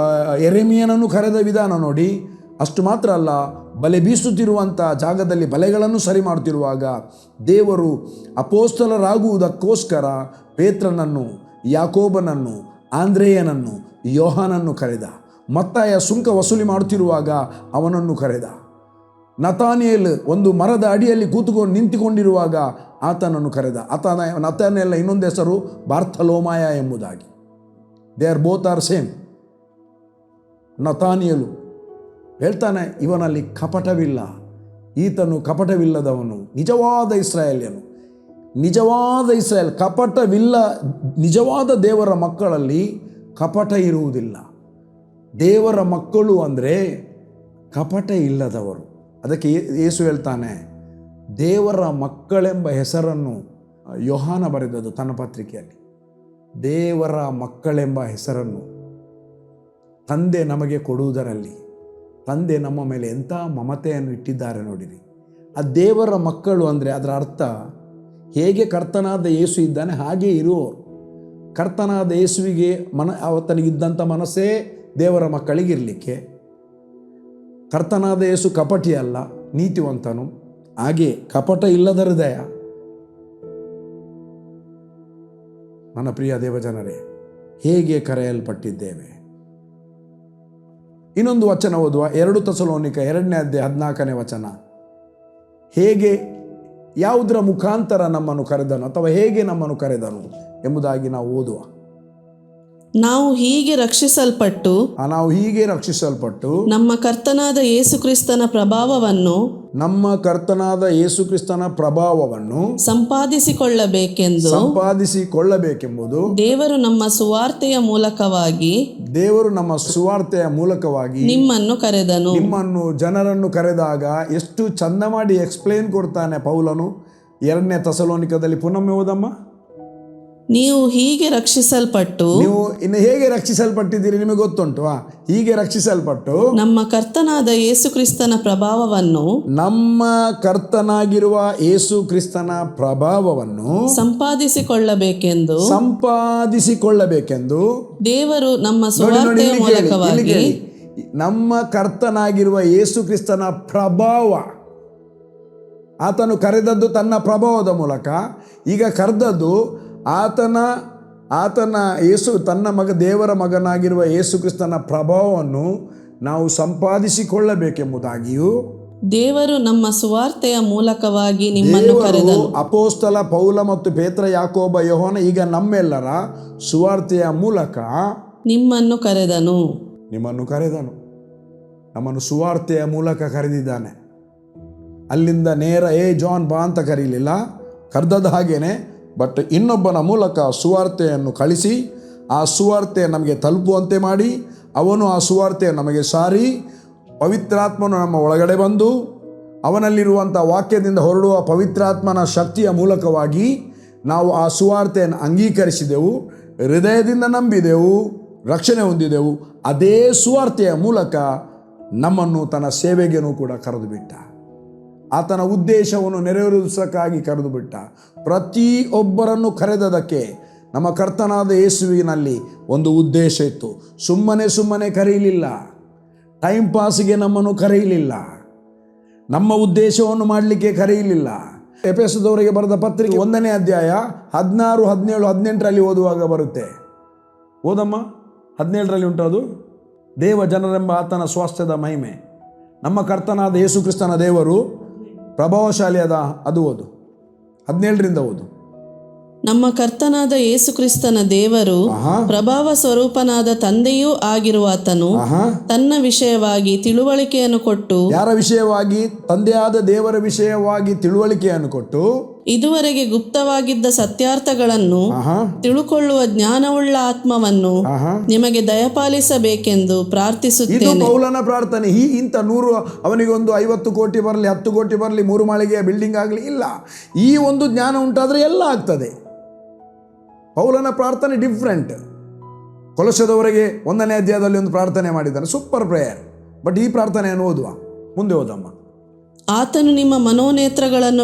ಯೆರೆಮೀಯನನ್ನು ಕರೆದ ವಿಧಾನ ನೋಡಿ. ಅಷ್ಟು ಮಾತ್ರ ಅಲ್ಲ, ಬಲೆ ಬೀಸುತ್ತಿರುವಂಥ ಜಾಗದಲ್ಲಿ ಬಲೆಗಳನ್ನು ಸರಿ ಮಾಡುತ್ತಿರುವಾಗ ದೇವರು ಅಪೋಸ್ತಲರಾಗುವುದಕ್ಕೋಸ್ಕರ ಪೇತ್ರನನ್ನು, ಯಾಕೋಬನನ್ನು, ಆಂದ್ರೇಯನನ್ನು, ಯೋಹಾನನ್ನು ಕರೆದ. ಮತ್ತಾಯ ಸುಂಕ ವಸೂಲಿ ಮಾಡುತ್ತಿರುವಾಗ ಅವನನ್ನು ಕರೆದ. ನತಾನಿಯೇಲ್ ಒಂದು ಮರದ ಅಡಿಯಲ್ಲಿ ನಿಂತುಕೊಂಡಿರುವಾಗ ಆತನನ್ನು ಕರೆದ. ನತಾನಿಯೇಲ್ ಇನ್ನೊಂದು ಹೆಸರು ಬಾರ್ತಲೋಮಾಯ ಎಂಬುದಾಗಿ. They are both are same. Nathanael ಹೇಳ್ತಾನೆ, ಇವನಲ್ಲಿ ಕಪಟವಿಲ್ಲ, ಈತನು ಕಪಟವಿಲ್ಲದವನು, ನಿಜವಾದ ಇಸ್ರಾಯೇಲ್ಯನು. ನಿಜವಾದ ಇಸ್ರಾಯೇಲ್, ಕಪಟವಿಲ್ಲ. ನಿಜವಾದ ದೇವರ ಮಕ್ಕಳಲ್ಲಿ ಕಪಟ ಇರುವುದಿಲ್ಲ. ದೇವರ ಮಕ್ಕಳು ಅಂದರೆ ಕಪಟ ಇಲ್ಲದವರು. ಅದಕ್ಕೆ ಯೇಸು ಹೇಳ್ತಾನೆ, ದೇವರ ಮಕ್ಕಳೆಂಬ ಹೆಸರನ್ನು ಯೋಹಾನ ಬರೆದದ್ದು ತನ್ನ ಪತ್ರಿಕೆಯಲ್ಲಿ. ದೇವರ ಮಕ್ಕಳೆಂಬ ಹೆಸರನ್ನು ತಂದೆ ನಮಗೆ ಕೊಡುವುದರಲ್ಲಿ ತಂದೆ ನಮ್ಮ ಮೇಲೆ ಎಂಥ ಮಮತೆಯನ್ನು ಇಟ್ಟಿದ್ದಾರೆ ನೋಡಿರಿ. ಆ ದೇವರ ಮಕ್ಕಳು ಅಂದರೆ ಅದರ ಅರ್ಥ, ಹೇಗೆ ಕರ್ತನಾದ ಯೇಸು ಇದ್ದಾನೆ ಹಾಗೆ ಇರುವವರು. ಕರ್ತನಾದ ಯೇಸುವಿಗೆ ಆತನಿಗಿದ್ದಂಥ ಮನಸ್ಸೇ ದೇವರ ಮಕ್ಕಳಿಗಿರಲಿಕ್ಕೆ. ಕರ್ತನಾದ ಯೇಸು ಕಪಟಿ ಅಲ್ಲ, ನೀತಿವಂತನು. ಹಾಗೆ ಕಪಟ ಇಲ್ಲದ ಹೃದಯ. ನನ್ನ ಪ್ರಿಯ ದೇವಜನರೇ, ಹೇಗೆ ಕರೆಯಲ್ಪಟ್ಟಿದ್ದೇವೆ. ಇನ್ನೊಂದು ವಚನ ಓದುವ, 2 ಥೆಸಲೋನಿಕ 2ನೇ ಅಧ್ಯಾಯ 14ನೇ ವಚನ. ಹೇಗೆ, ಯಾವುದರ ಮುಖಾಂತರ ನಮ್ಮನ್ನು ಕರೆದನು ಅಥವಾ ಹೇಗೆ ನಮ್ಮನ್ನು ಕರೆದನು ಎಂಬುದಾಗಿ ನಾವು ಓದುವ. ನಾವು ಹೀಗೆ ರಕ್ಷಿಸಲ್ಪಟ್ಟು ನಮ್ಮ ಕರ್ತನಾದ ಯೇಸುಕ್ರಿಸ್ತನ ಪ್ರಭಾವವನ್ನು ಸಂಪಾದಿಸಿಕೊಳ್ಳಬೇಕೆಂಬುದು ದೇವರು ನಮ್ಮ ಸುವಾರ್ತೆಯ ಮೂಲಕವಾಗಿ ನಿಮ್ಮನ್ನು ಜನರನ್ನು ಕರೆದಾಗ ಎಷ್ಟು ಚಂದ ಮಾಡಿ ಎಕ್ಸ್ಪ್ಲೇನ್ ಕೊಡ್ತಾನೆ ಪೌಲನು 2ನೇ ಥೆಸಲೋನಿಕದಲ್ಲಿ. ಪುನಃ ಓದಮ್ಮ. ನೀವು ಹೇಗೆ ರಕ್ಷಿಸಲ್ಪಟ್ಟಿದ್ದೀರಿ ನಿಮಗೆ ಗೊತ್ತುಂಟು. ಹೀಗೆ ರಕ್ಷಿಸಲ್ಪಟ್ಟು ನಮ್ಮ ಕರ್ತನಾಗಿರುವ ಯೇಸು ಕ್ರಿಸ್ತನ ಪ್ರಭಾವವನ್ನು ಸಂಪಾದಿಸಿಕೊಳ್ಳಬೇಕೆಂದು ದೇವರು ನಮ್ಮ ಸುವಾರ್ತೆಯ ಮೂಲಕವಾಗಿ ನಮ್ಮ ಕರ್ತನಾಗಿರುವ ಯೇಸು ಕ್ರಿಸ್ತನ ಪ್ರಭಾವ. ಆತನು ಕರೆದದ್ದು ತನ್ನ ಪ್ರಭಾವದ ಮೂಲಕ. ಈಗ ಕರೆದದ್ದು ಆತನ ದೇವರ ಮಗನಾಗಿರುವ ಯೇಸು ಕ್ರಿಸ್ತನ ಪ್ರಭಾವವನ್ನು ನಾವು ಸಂಪಾದಿಸಿಕೊಳ್ಳಬೇಕೆಂಬುದಾಗಿಯೂ ದೇವರು ನಮ್ಮ ಸುವಾರ್ತೆಯ ಮೂಲಕವಾಗಿ ನಿಮ್ಮನ್ನು ಕರೆದನು. ಅಪೋಸ್ತಲ ಪೌಲ ಮತ್ತು ಪೇತ್ರ, ಯಾಕೋಬ, ಯೋಹಾನ, ಈಗ ನಮ್ಮೆಲ್ಲರ ಸುವಾರ್ತೆಯ ಮೂಲಕ ನಿಮ್ಮನ್ನು ಕರೆದನು. ನಮ್ಮನ್ನು ಸುವಾರ್ತೆಯ ಮೂಲಕ ಕರೆದಿದ್ದಾನೆ. ಅಲ್ಲಿಂದ ನೇರ ಜಾನ್ ಬಾ ಅಂತ ಕರೀಲಿಲ್ಲ, ಕರೆದದ್ದು ಹಾಗೇನೆ. ಬಟ್ ಇನ್ನೊಬ್ಬನ ಮೂಲಕ ಸುವಾರ್ತೆಯನ್ನು ಕಳಿಸಿ ಆ ಸುವಾರ್ತೆ ನಮಗೆ ತಲುಪುವಂತೆ ಮಾಡಿ ಅವನು ಆ ಸುವಾರ್ತೆ ನಮಗೆ ಸಾರಿ ಪವಿತ್ರಾತ್ಮನು ನಮ್ಮ ಒಳಗಡೆ ಬಂದು ಅವನಲ್ಲಿರುವಂಥ ವಾಕ್ಯದಿಂದ ಹೊರಡುವ ಪವಿತ್ರಾತ್ಮನ ಶಕ್ತಿಯ ಮೂಲಕವಾಗಿ ನಾವು ಆ ಸುವಾರ್ತೆಯನ್ನು ಅಂಗೀಕರಿಸಿದೆವು, ಹೃದಯದಿಂದ ನಂಬಿದೆವು, ರಕ್ಷಣೆ ಹೊಂದಿದೆವು. ಅದೇ ಸುವಾರ್ತೆಯ ಮೂಲಕ ನಮ್ಮನ್ನು ತನ್ನ ಸೇವೆಗೇನೂ ಕೂಡ ಕರೆದು ಬಿಟ್ಟ. ಆತನ ಉದ್ದೇಶವನ್ನು ನೆರವೇರಿಸಕ್ಕಾಗಿ ಕರೆದು ಬಿಟ್ಟ. ಪ್ರತಿಯೊಬ್ಬರನ್ನು ಕರೆದದಕ್ಕೆ ನಮ್ಮ ಕರ್ತನಾದ ಯೇಸುವಿನಲ್ಲಿ ಒಂದು ಉದ್ದೇಶ ಇತ್ತು. ಸುಮ್ಮನೆ ಕರೆಯಲಿಲ್ಲ, ಟೈಮ್ ಪಾಸ್ಗೆ ನಮ್ಮನ್ನು ಕರೆಯಲಿಲ್ಲ, ನಮ್ಮ ಉದ್ದೇಶವನ್ನು ಮಾಡಲಿಕ್ಕೆ ಕರೆಯಲಿಲ್ಲ. ಎಫೆಸದವರಿಗೆ ಬರೆದ ಪತ್ರಿಕೆ 1ನೇ ಅಧ್ಯಾಯ 16, 17, 18ರಲ್ಲಿ ಓದುವಾಗ ಬರುತ್ತೆ. ಓದಮ್ಮ. 17ರಲ್ಲಿ ಉಂಟದು. ದೇವ ಜನರೆಂಬ ಆತನ ಸ್ವಾಸ್ಥ್ಯದ ಮಹಿಮೆ. ನಮ್ಮ ಕರ್ತನಾದ ಯೇಸು ಕ್ರಿಸ್ತನ ದೇವರು ಪ್ರಭಾವಶಾಲಿಯಾದ, ಅದು ಓದು. 17ರಿಂದ ಓದು. ನಮ್ಮ ಕರ್ತನಾದ ಯೇಸು ಕ್ರಿಸ್ತನ ದೇವರು ಪ್ರಭಾವ ಸ್ವರೂಪನಾದ ತಂದೆಯೂ ಆಗಿರುವಾತನು ತನ್ನ ವಿಷಯವಾಗಿ ತಿಳುವಳಿಕೆಯನ್ನು ಕೊಟ್ಟು, ಯಾರ ವಿಷಯವಾಗಿ? ತಂದೆಯಾದ ದೇವರ ವಿಷಯವಾಗಿ ತಿಳುವಳಿಕೆಯನ್ನು ಕೊಟ್ಟು, ಇದುವರೆಗೆ ಗುಪ್ತವಾಗಿದ್ದ ಸತ್ಯಾರ್ಥಗಳನ್ನು ತಿಳುಕೊಳ್ಳುವ ಜ್ಞಾನವುಳ್ಳ ಆತ್ಮವನ್ನು ನಿಮಗೆ ದಯಪಾಲಿಸಬೇಕೆಂದು ಪ್ರಾರ್ಥಿಸುತ್ತೇನೆ. ಇದು ಪೌಲನ ಪ್ರಾರ್ಥನೆ. ಇಂಥ 100 ಅವನಿಗೊಂದು 50 ಕೋಟಿ ಬರಲಿ, 10 ಕೋಟಿ ಬರಲಿ, 3 ಮಾಳಿಗೆಯ ಬಿಲ್ಡಿಂಗ್ ಆಗಲಿ, ಇಲ್ಲ. ಈ ಒಂದು ಜ್ಞಾನ ಉಂಟಾದರೆ ಎಲ್ಲ ಆಗ್ತದೆ. ಪೌಲನ ಪ್ರಾರ್ಥನೆ ಡಿಫ್ರೆಂಟ್. ಕೊಲೊಸ್ಸದವರೆಗೆ 1ನೇ ಅಧ್ಯಾಯದಲ್ಲಿ ಒಂದು ಪ್ರಾರ್ಥನೆ ಮಾಡಿದ್ದಾನೆ, ಸೂಪರ್ ಪ್ರೇಯರ್. ಬಟ್ ಈ ಪ್ರಾರ್ಥನೆಯನ್ನು ಓದುವ, ಮುಂದೆ ಓದಮ್ಮ. ಆತನು ನಿಮ್ಮ ಮನೋನೇತ್ರಗಳನ್ನು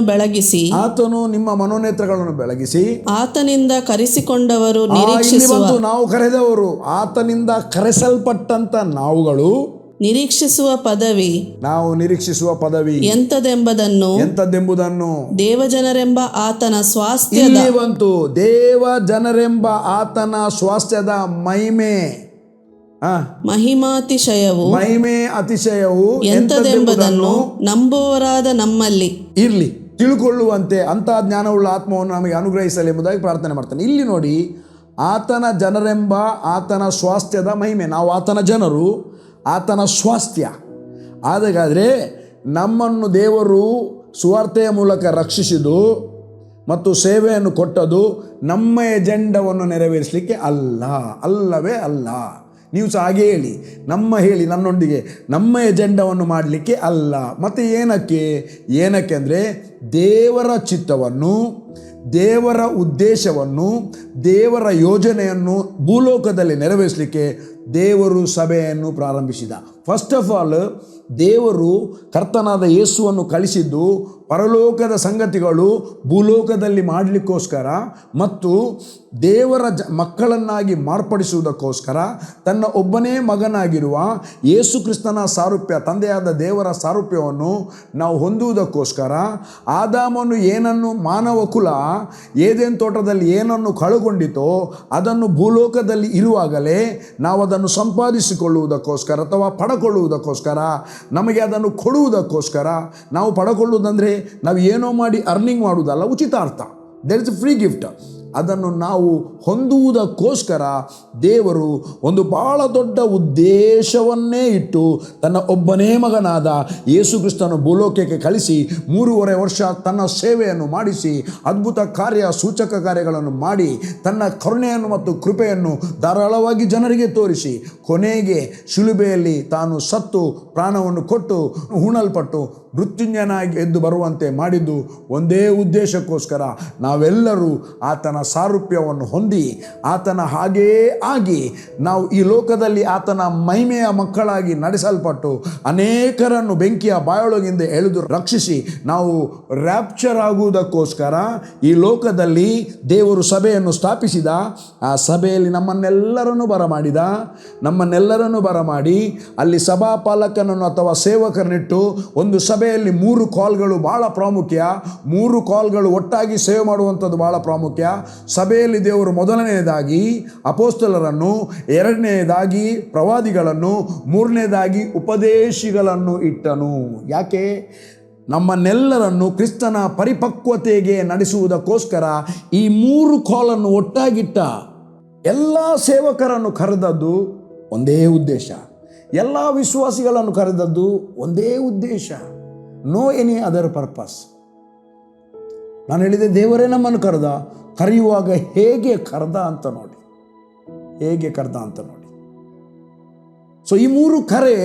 ಬೆಳಗಿಸಿ, ಆತನಿಂದ ಕರೆಸಿಕೊಂಡವರು ನಿರೀಕ್ಷಿಸುವ, ನಾವು ಕರೆದವರು, ಆತನಿಂದ ಕರೆಸಲ್ಪಟ್ಟಂತ ನಾವುಗಳು ನಿರೀಕ್ಷಿಸುವ ಪದವಿ, ನಾವು ನಿರೀಕ್ಷಿಸುವ ಪದವಿ ಎಂತದೆಂಬುದನ್ನು ದೇವಜನರೆಂಬ ಆತನ ಸ್ವಾಸ್ಥ್ಯದ, ಬಂತು ದೇವಜನರೆಂಬ ಆತನ ಸ್ವಾಸ್ಥ್ಯದ ಮಹಿಮೆ, ಮಹಿಮೆ ಅತಿಶಯವು ಎಂತದೆಂಬುದನ್ನು ನಂಬುವವರಾದ ನಮ್ಮಲ್ಲಿ ಇರ್ಲಿ ತಿಳ್ಕೊಳ್ಳುವಂತೆ ಅಂತಹ ಜ್ಞಾನವುಳ್ಳ ಆತ್ಮವನ್ನು ನಮಗೆ ಅನುಗ್ರಹಿಸಲಿ ಎಂಬುದಾಗಿ ಪ್ರಾರ್ಥನೆ ಮಾಡ್ತಾನೆ. ಇಲ್ಲಿ ನೋಡಿ, ಆತನ ಜನರೆಂಬ ಆತನ ಸ್ವಾಸ್ಥ್ಯದ ಮಹಿಮೆ. ನಾವು ಆತನ ಜನರು, ಆತನ ಸ್ವಾಸ್ಥ್ಯ. ಹಾಗಾದರೆ ನಮ್ಮನ್ನು ದೇವರು ಸುವಾರ್ತೆಯ ಮೂಲಕ ರಕ್ಷಿಸಿದು ಮತ್ತು ಸೇವೆಯನ್ನು ಕೊಟ್ಟದು ನಮ್ಮ ಎಜೆಂಡವನ್ನು ನೆರವೇರಿಸಲಿಕ್ಕೆ ಅಲ್ಲ, ಅಲ್ಲವೇ ಅಲ್ಲ. ನೀವು ಸಹ ಹಾಗೆ ಹೇಳಿ ನನ್ನೊಂದಿಗೆ ನಮ್ಮ ಎಜೆಂಡವನ್ನು ಮಾಡಲಿಕ್ಕೆ ಅಲ್ಲ. ಮತ್ತು ಏನಕ್ಕೆ ಅಂದರೆ ದೇವರ ಚಿತ್ತವನ್ನು, ದೇವರ ಉದ್ದೇಶವನ್ನು, ದೇವರ ಯೋಜನೆಯನ್ನು ಭೂಲೋಕದಲ್ಲಿ ನೆರವೇರಿಸಲಿಕ್ಕೆ ದೇವರು ಸಭೆಯನ್ನು ಪ್ರಾರಂಭಿಸಿದ. ಫಸ್ಟ್ ಆಫ್ ಆಲ್ ದೇವರು ಕರ್ತನಾದ ಯೇಸುವನ್ನು ಕಳಿಸಿದ್ದು ಪರಲೋಕದ ಸಂಗತಿಗಳು ಭೂಲೋಕದಲ್ಲಿ ಮಾಡಲಿಕ್ಕೋಸ್ಕರ ಮತ್ತು ದೇವರ ಮಕ್ಕಳನ್ನಾಗಿ ಮಾರ್ಪಡಿಸುವುದಕ್ಕೋಸ್ಕರ ತನ್ನ ಒಬ್ಬನೇ ಮಗನಾಗಿರುವ ಯೇಸು ಕ್ರಿಸ್ತನ ಸಾರೂಪ್ಯ, ತಂದೆಯಾದ ದೇವರ ಸಾರೂಪ್ಯವನ್ನು ನಾವು ಹೊಂದುವುದಕ್ಕೋಸ್ಕರ ಆದಾಮನು ಏನನ್ನು ಮಾನವ ಕುಲ ಏದೇನ್ ತೋಟದಲ್ಲಿ ಏನನ್ನು ಕಳುಕೊಂಡಿತೋ ಅದನ್ನು ಭೂಲೋಕದಲ್ಲಿ ಇರುವಾಗಲೇ ನಾವು ಅದನ್ನು ಸಂಪಾದಿಸಿಕೊಳ್ಳುವುದಕ್ಕೋಸ್ಕರ ಅಥವಾ ಪಡಕೊಳ್ಳುವುದಕ್ಕೋಸ್ಕರ, ನಮಗೆ ಅದನ್ನು ಕೊಡುವುದಕ್ಕೋಸ್ಕರ, ನಾವು ಪಡಕೊಳ್ಳುವುದಂದರೆ ನಾವು ಏನೋ ಮಾಡಿ ಅರ್ನಿಂಗ್ ಮಾಡುವುದಲ್ಲ, ಉಚಿತಾರ್ಥ, there is a free gift. ಅದನ್ನು ನಾವು ಹೊಂದುವುದಕ್ಕೋಸ್ಕರ ದೇವರು ಒಂದು ಬಹಳ ದೊಡ್ಡ ಉದ್ದೇಶವನ್ನೇ ಇಟ್ಟು ತನ್ನ ಒಬ್ಬನೇ ಮಗನಾದ ಯೇಸು ಕ್ರಿಸ್ತನು ಭೂಲೋಕಕ್ಕೆ ಕಳಿಸಿ 3.5 ವರ್ಷ ತನ್ನ ಸೇವೆಯನ್ನು ಮಾಡಿಸಿ ಅದ್ಭುತ ಕಾರ್ಯ ಸೂಚಕ ಕಾರ್ಯಗಳನ್ನು ಮಾಡಿ ತನ್ನ ಕರುಣೆಯನ್ನು ಮತ್ತು ಕೃಪೆಯನ್ನು ಧಾರಾಳವಾಗಿ ಜನರಿಗೆ ತೋರಿಸಿ ಕೊನೆಗೆ ಶಿಲುಬೆಯಲ್ಲಿ ತಾನು ಸತ್ತು ಪ್ರಾಣವನ್ನು ಕೊಟ್ಟು ಹೂಣಲ್ಪಟ್ಟು ಮೃತ್ಯುಂಜಯನಾಗಿ ಎದ್ದು ಬರುವಂತೆ ಮಾಡಿದ್ದು ಒಂದೇ ಉದ್ದೇಶಕ್ಕೋಸ್ಕರ ನಾವೆಲ್ಲರೂ ಆತನ ಸಾರೂಪ್ಯವನ್ನು ಹೊಂದಿ ಆತನ ಹಾಗೆಯೇ ಆಗಿ ನಾವು ಈ ಲೋಕದಲ್ಲಿ ಆತನ ಮಹಿಮೆಯ ಮಕ್ಕಳಾಗಿ ನಡೆಸಲ್ಪಟ್ಟು ಅನೇಕರನ್ನು ಬೆಂಕಿಯ ಬಾಯೊಳಗಿಂದ ಎಳೆದು ರಕ್ಷಿಸಿ ನಾವು ರ್ಯಾಪ್ಚರ್ ಆಗುವುದಕ್ಕೋಸ್ಕರ ಈ ಲೋಕದಲ್ಲಿ ದೇವರು ಸಭೆಯನ್ನು ಸ್ಥಾಪಿಸಿದ. ಆ ಸಭೆಯಲ್ಲಿ ನಮ್ಮನ್ನೆಲ್ಲರನ್ನು ಬರಮಾಡಿ ಅಲ್ಲಿ ಸಭಾಪಾಲಕನನ್ನು ಅಥವಾ ಸೇವಕರನ್ನಿಟ್ಟು ಒಂದು ಸಭೆಯಲ್ಲಿ 3 ಕಾಲ್ಗಳು ಬಹಳ ಪ್ರಾಮುಖ್ಯ. 3 ಕಾಲ್ಗಳು ಒಟ್ಟಾಗಿ ಸೇವೆ ಮಾಡುವಂಥದ್ದು ಬಹಳ ಪ್ರಾಮುಖ್ಯ. ಸಭೆಯಲ್ಲಿ ದೇವರು ಮೊದಲನೆಯದಾಗಿ ಅಪೋಸ್ತಲರನ್ನು, ಎರಡನೆಯದಾಗಿ ಪ್ರವಾದಿಗಳನ್ನು, ಮೂರನೇದಾಗಿ ಉಪದೇಶಿಗಳನ್ನು ಇಟ್ಟನು. ಯಾಕೆ? ನಮ್ಮನ್ನೆಲ್ಲರನ್ನು ಕ್ರಿಸ್ತನ ಪರಿಪಕ್ವತೆಗೆ ನಡೆಸುವುದಕ್ಕೋಸ್ಕರ ಈ 3 ಕಾಲನ್ನು ಒಟ್ಟಾಗಿಟ್ಟ. ಎಲ್ಲ ಸೇವಕರನ್ನು ಕರೆದದ್ದು ಒಂದೇ ಉದ್ದೇಶ, ಎಲ್ಲ ವಿಶ್ವಾಸಿಗಳನ್ನು ಕರೆದದ್ದು ಒಂದೇ ಉದ್ದೇಶ. No any other purpose. ನಾನು ಹೇಳಿದೆ ದೇವರೇ ನಮ್ಮನ್ನು ಕರೆಯುವಾಗ ಹೇಗೆ ಕರೆದ ಅಂತ ನೋಡಿ. ಸೊ ಈ 3 ಕರೆ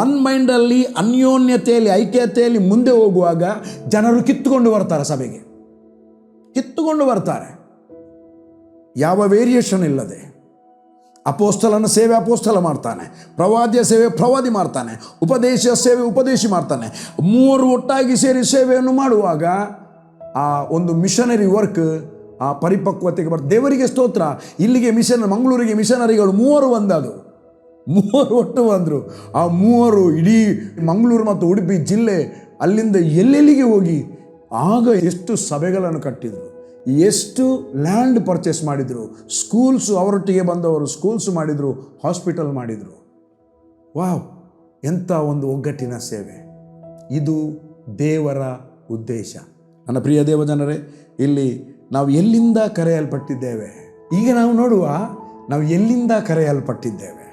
ಒನ್ ಮೈಂಡಲ್ಲಿ ಅನ್ಯೋನ್ಯತೆಯಲ್ಲಿ ಐಕ್ಯತೆಯಲ್ಲಿ ಮುಂದೆ ಹೋಗುವಾಗ ಜನರು ಕಿತ್ತುಕೊಂಡು ಬರ್ತಾರೆ, ಸಭೆಗೆ ಕಿತ್ತುಕೊಂಡು ಬರ್ತಾರೆ, ಯಾವ ವೇರಿಯೇಷನ್ ಇಲ್ಲದೆ. ಅಪೋಸ್ತಲನ ಸೇವೆ ಅಪೋಸ್ತಲ ಮಾಡ್ತಾನೆ, ಪ್ರವಾದಿಯ ಸೇವೆ ಪ್ರವಾದಿ ಮಾಡ್ತಾನೆ, ಉಪದೇಶ ಸೇವೆ ಉಪದೇಶಿ ಮಾಡ್ತಾನೆ. 3 ಒಟ್ಟಾಗಿ ಸೇರಿ ಸೇವೆಯನ್ನು ಮಾಡುವಾಗ ಆ ಒಂದು ಮಿಷನರಿ ವರ್ಕ್ ಆ ಪರಿಪಕ್ವತೆಗೆ ದೇವರಿಗೆ ಸ್ತೋತ್ರ. ಇಲ್ಲಿಗೆ ಮಂಗಳೂರಿಗೆ ಮಿಷನರಿಗಳು 3 ಬಂದದು, 3 ಒಟ್ಟು ಬಂದರು. ಆ 3 ಇಡೀ ಮಂಗಳೂರು ಮತ್ತು ಉಡುಪಿ ಜಿಲ್ಲೆ ಅಲ್ಲಿಂದ ಎಲ್ಲೆಲ್ಲಿಗೆ ಹೋಗಿ ಆಗ ಎಷ್ಟು ಸಭೆಗಳನ್ನು ಕಟ್ಟಿದರು, ಎಷ್ಟು ಲ್ಯಾಂಡ್ ಪರ್ಚೇಸ್ ಮಾಡಿದರು, ಸ್ಕೂಲ್ಸು ಅವರೊಟ್ಟಿಗೆ ಬಂದವರು ಸ್ಕೂಲ್ಸ್ ಮಾಡಿದರು, ಹಾಸ್ಪಿಟಲ್ ಮಾಡಿದರು. ವಾವ್, ಎಂಥ ಒಂದು ಒಗ್ಗಟ್ಟಿನ ಸೇವೆ! ಇದು ದೇವರ ಉದ್ದೇಶ. ನನ್ನ ಪ್ರಿಯ ದೇವಜನರೇ, ಇಲ್ಲಿ ನಾವು ಎಲ್ಲಿಂದ ಕರೆಯಲ್ಪಟ್ಟಿದ್ದೇವೆ? ಈಗ ನಾವು ನೋಡುವ, ನಾವು ಎಲ್ಲಿಂದ ಕರೆಯಲ್ಪಟ್ಟಿದ್ದೇವೆ.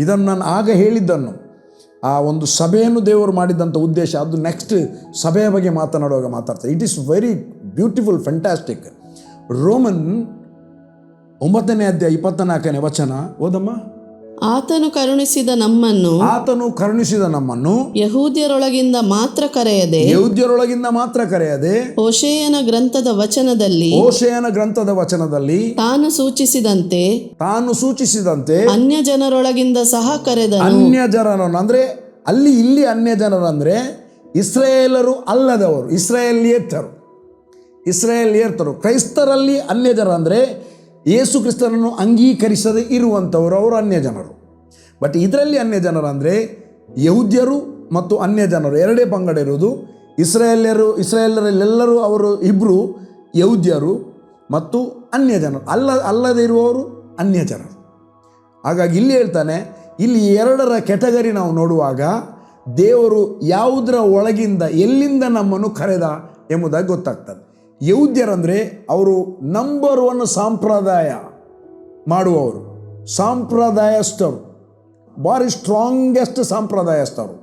ಇದನ್ನು ನಾನು ಆಗ ಹೇಳಿದ್ದನ್ನು, ಆ ಒಂದು ಸಭೆಯನ್ನು ದೇವರು ಮಾಡಿದಂಥ ಉದ್ದೇಶ, ಅದು ನೆಕ್ಸ್ಟ್ ಸಭೆಯ ಬಗ್ಗೆ ಮಾತನಾಡುವಾಗ ಮಾತಾಡ್ತಾರೆ. It is very beautiful, fantastic. Roman 9ನೇ ಅಧ್ಯಾಯ 24ನೇ ವಚನ ಓದಮ್ಮ. ಆತನು ಕರುಣಿಸಿದ ನಮ್ಮನ್ನು ಯಹೂದ್ಯರೊಳಗಿಂದ ಮಾತ್ರ ಕರೆಯದೆ ಹೋಶೇಯನ ಗ್ರಂಥದ ವಚನದಲ್ಲಿ ತಾನು ಸೂಚಿಸಿದಂತೆ ಅನ್ಯ ಜನರೊಳಗಿಂದ ಸಹ ಕರೆದನು. ಅನ್ಯ ಜನರನ್ನು ಅಂದ್ರೆ ಇಲ್ಲಿ ಅನ್ಯ ಜನರಂದ್ರೆ ಇಸ್ರಾಯೇಲರು ಅಲ್ಲದವರು, ಇಸ್ರಾಯೇಲಿಯರ್ತರು. ಕ್ರೈಸ್ತರಲ್ಲಿ ಅನ್ಯ ಜನ ಅಂದರೆ ಯೇಸು ಕ್ರಿಸ್ತನನ್ನು ಅಂಗೀಕರಿಸದೆ ಇರುವಂಥವರು, ಅವರು ಅನ್ಯ ಜನರು. ಬಟ್ ಇದರಲ್ಲಿ ಅನ್ಯ ಜನರು ಅಂದರೆ ಯಹೂದ್ಯರು ಮತ್ತು ಅನ್ಯ ಜನರು ಎರಡೇ ಪಂಗಡ ಇರುವುದು. ಇಸ್ರಾಯೇಲರಲ್ಲೆಲ್ಲರೂ ಅವರು ಇಬ್ಬರು ಯಹೂದ್ಯರು ಮತ್ತು ಅನ್ಯ ಜನರು, ಅಲ್ಲದೆ ಇರುವವರು ಅನ್ಯ ಜನರು. ಹಾಗಾಗಿ ಇಲ್ಲಿ ಹೇಳ್ತಾನೆ, ಇಲ್ಲಿ 2ರ ಕೆಟಗರಿ ನಾವು ನೋಡುವಾಗ ದೇವರು ಯಾವುದರ ಒಳಗಿಂದ ಎಲ್ಲಿಂದ ನಮ್ಮನ್ನು ಕರೆದ ಎಂಬುದಾಗಿ ಗೊತ್ತಾಗ್ತದೆ. ಯಹೂದ್ಯರಂದರೆ ಅವರು ನಂಬರ್ 1 ಸಂಪ್ರದಾಯ ಮಾಡುವವರು, ಸಂಪ್ರದಾಯಸ್ಥರು, ಭಾರಿ ಸ್ಟ್ರಾಂಗೆಸ್ಟ್ ಸಂಪ್ರದಾಯಸ್ಥರು.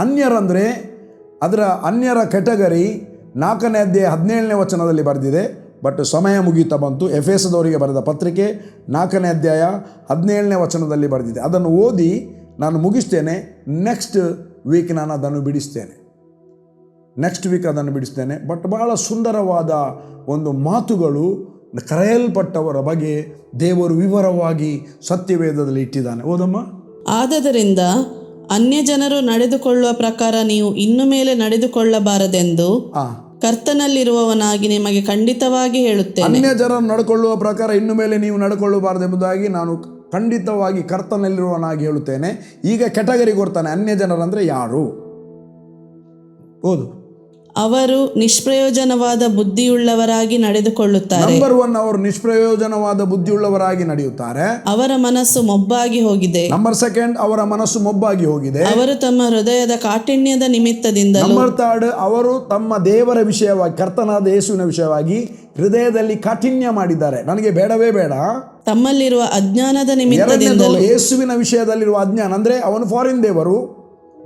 ಅನ್ಯರಂದರೆ ಅನ್ಯರ ಕೆಟಗರಿ 4ನೇ ಅಧ್ಯಾಯ 17ನೇ ವಚನದಲ್ಲಿ ಬರೆದಿದೆ. ಬಟ್ ಸಮಯ ಮುಗೀತಾ ಬಂತು. ಎಫೆಸದವರಿಗೆ ಬರೆದ ಪತ್ರಿಕೆ 4ನೇ ಅಧ್ಯಾಯ 17ನೇ ವಚನದಲ್ಲಿ ಬರೆದಿದೆ. ಅದನ್ನು ಓದಿ ನಾನು ಮುಗಿಸ್ತೇನೆ. ನೆಕ್ಸ್ಟ್ ವೀಕ್ ನಾನು ಅದನ್ನು ಬಿಡಿಸ್ತೇನೆ. ನೆಕ್ಸ್ಟ್ ವೀಕ್ ಅದನ್ನು ಬಿಡಿಸ್ತೇನೆ. ಬಟ್ ಬಹಳ ಸುಂದರವಾದ ಒಂದು ಮಾತುಗಳು ಕರೆಯಲ್ಪಟ್ಟವರ ಬಗ್ಗೆ ದೇವರು ವಿವರವಾಗಿ ಸತ್ಯವೇದದಲ್ಲಿ ಇಟ್ಟಿದ್ದಾನೆ. ಓದಮ್ಮ. ಆದದರಿಂದ ಅನ್ಯ ಜನರು ನಡೆದುಕೊಳ್ಳುವ ಪ್ರಕಾರ ನೀವು ಇನ್ನು ಮೇಲೆ ನಡೆದುಕೊಳ್ಳಬಾರದೆಂದು ಕರ್ತನಲ್ಲಿರುವವನಾಗಿ ನಿಮಗೆ ಖಂಡಿತವಾಗಿ ಹೇಳುತ್ತೇನೆ. ಅನ್ಯ ಜನರು ನಡ್ಕೊಳ್ಳುವ ಪ್ರಕಾರ ಇನ್ನು ಮೇಲೆ ನೀವು ನಡ್ಕೊಳ್ಳಬಾರದೆಂಬುದಾಗಿ ನಾನು ಖಂಡಿತವಾಗಿ ಕರ್ತನಲ್ಲಿರುವವನಾಗಿ ಹೇಳುತ್ತೇನೆ. ಈಗ ಕೆಟಗರಿ ಕೊಡ್ತಾನೆ. ಅನ್ಯ ಜನರಂದ್ರೆ ಯಾರು? ಓದು. ಅವರು ನಿಷ್ಪ್ರಯೋಜನವಾದ ಬುದ್ಧಿಯುಳ್ಳವರಾಗಿ ನಡೆದುಕೊಳ್ಳುತ್ತಾರೆ. ನಂಬರ್ 1, ಅವರು ನಿಷ್ಪ್ರಯೋಜನವಾದ ಬುದ್ಧಿಯುಳ್ಳವರಾಗಿ ನಡೆಯುತ್ತಾರೆ. ಅವರ ಮನಸ್ಸು ಮೊಬ್ಬಾಗಿ ಹೋಗಿದೆ. ನಂಬರ್ 2, ಅವರ ಮನಸ್ಸು ಮೊಬ್ಬಾಗಿ ಹೋಗಿದೆ. ಅವರು ತಮ್ಮ ಹೃದಯದ ಕಾಠಿಣ್ಯದ ನಿಮಿತ್ತದಿಂದಲೂ. ನಂಬರ್ 3, ಅವರು ತಮ್ಮ ದೇವರ ವಿಷಯವಾಗಿ, ಕರ್ತನಾದ ಯೇಸುವಿನ ವಿಷಯವಾಗಿ ಹೃದಯದಲ್ಲಿ ಕಾಠಿಣ್ಯ ಮಾಡಿದ್ದಾರೆ. ನನಗೆ ಬೇಡವೇ ಬೇಡ. ತಮ್ಮಲ್ಲಿರುವ ಅಜ್ಞಾನದ ನಿಮಿತ್ತದಿಂದಲೂ. ಯೇಸುವಿನ ವಿಷಯದಲ್ಲಿರುವ ಅಜ್ಞಾನ ಅಂದರೆ ಅವನು ಫಾರಿನ್ ದೇವರು,